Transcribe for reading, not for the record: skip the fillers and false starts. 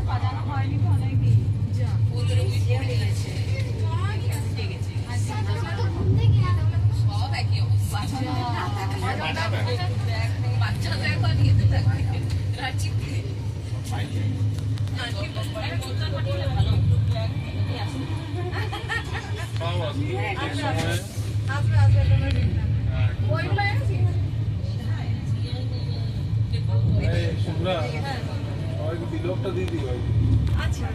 বাজানো হয়নি তো অনেকই যা ওদের হয়ে গেছে সব একই অবস্থা বাচ্চা তো একবার নিতে থাকবে রাঁচি বিলকটা দিয়ে দিই। আচ্ছা।